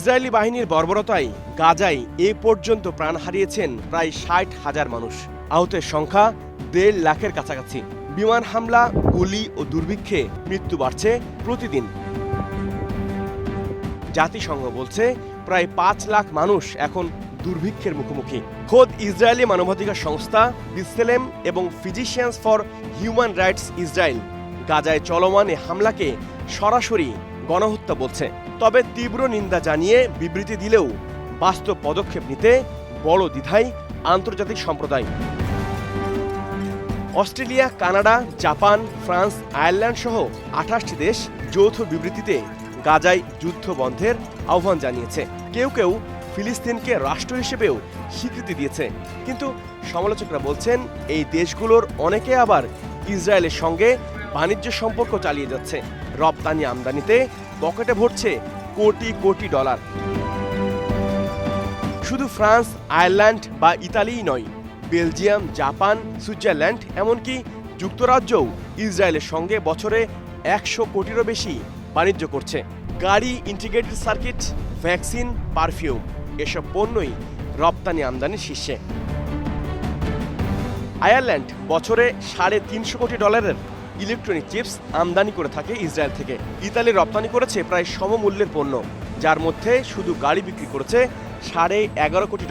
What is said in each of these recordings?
Israeli বাহিনীর বর্বরতায় গাজায় এ পর্যন্ত প্রাণ হারিয়েছেন প্রায় ৬০,০০০ মানুষ। আহতের সংখ্যা ১.৫ লাখের কাছাকাছি। বিমান হামলা, গুলি ও দুর্ভিক্ষে মৃত্যু বাড়ছে প্রতিদিন। জাতিসংঘ বলছে প্রায় ৫ লাখ মানুষ এখন দুর্ভিক্ষের মুখোমুখি। খোদ ইসরায়েলি মানবাধিকার সংস্থা বিসেলেম এবং physicians for human rights Israel গাজায় চলমান এ হামলাকে সরাসরি গণহত্যা বলছে। তবে তীব্র নিন্দা জানিয়ে বিবৃতি দিলেও বাস্তব পদক্ষেপ নিতে বড় দ্বিধায় আন্তর্জাতিক সম্প্রদায়। Australia, Canada, Japan, France, Ireland সহ ২৮টি দেশ যৌথ বিবৃতিতে গাজায় যুদ্ধ বন্ধের আহ্বান জানিয়েছে। কেউ কেউ ফিলিস্তিনকে রাষ্ট্র হিসেবেও স্বীকৃতি দিয়েছে। কিন্তু সমালোচকরা বলছেন এই দেশগুলোর অনেকে আবার ইসরায়েলের সঙ্গে বাণিজ্য সম্পর্ক চালিয়ে যাচ্ছে। রপ্তানি আমদানিতে পকেটে ভরছে কোটি কোটি ডলার। শুধু ফ্রান্স, আয়ারল্যান্ড বা ইতালিই নয়, বেলজিয়াম, জাপান, সুইজারল্যান্ড এমনকি যুক্তরাজ্যও ইসরায়েলের সঙ্গে বছরে ১০০ কোটিরও বেশি বাণিজ্য করছে। গাড়ি, ইন্টিগ্রেটেড সার্কিট, ভ্যাকসিন, পারফিউম এসব পণ্যই রপ্তানি আমদানির শীর্ষে। আয়ারল্যান্ড বছরে $৩৫০ কোটি ইলেকট্রনিক চিপস আমদানি করে থাকে ইসরায়েল থেকে। ইতালি রপ্তানি করেছে প্রায় সমমূল্যের পণ্য, যার মধ্যে শুধু গাড়ি বিক্রি করেছে $১১.৫ কোটি।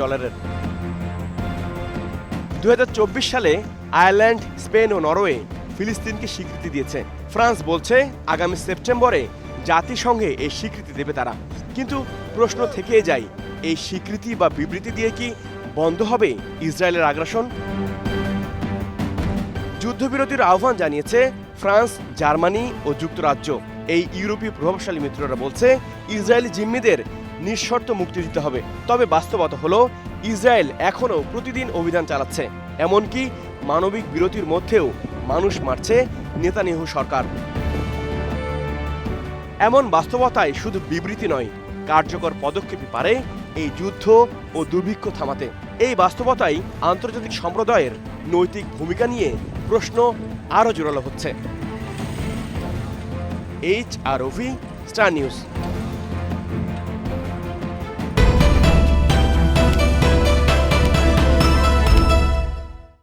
২০২৪ সালে আয়ারল্যান্ড, স্পেন ও নরওয়ে ফিলিস্তিনকে স্বীকৃতি দিয়েছে। ফ্রান্স বলছে আগামী সেপ্টেম্বরে জাতিসংঘে এই স্বীকৃতি দেবে তারা। কিন্তু প্রশ্ন থেকে যায়, এই স্বীকৃতি বা বিবৃতি দিয়ে কি বন্ধ হবে ইসরায়েলের আগ্রাসন? যুদ্ধবিরতির আহ্বান জানিয়েছে ফ্রান্স, জার্মানি ও যুক্তরাজ্য। এই ইউরোপীয় প্রভাবশালী মিত্ররা বলছে ইসরায়েলি জিম্মিদের নিঃশর্ত মুক্তি দিতে হবে। তবে বাস্তবতা হলো ইসরায়েল এখনও প্রতিদিন অভিযান চালাচ্ছে, এমনকি মানবিক বিরতির মধ্যেও মানুষ মারছে নেতানিয়াহু সরকার। এমন বাস্তবতায় শুধু বিবৃতি নয়, কার্যকর পদক্ষেপই পারে এই যুদ্ধ ও দুর্ভিক্ষ থামাতে। এই বাস্তবতাই আন্তর্জাতিক সম্প্রদায়ের নৈতিক ভূমিকা নিয়ে প্রশ্ন আরও জোরালো হচ্ছে। HROV, star news.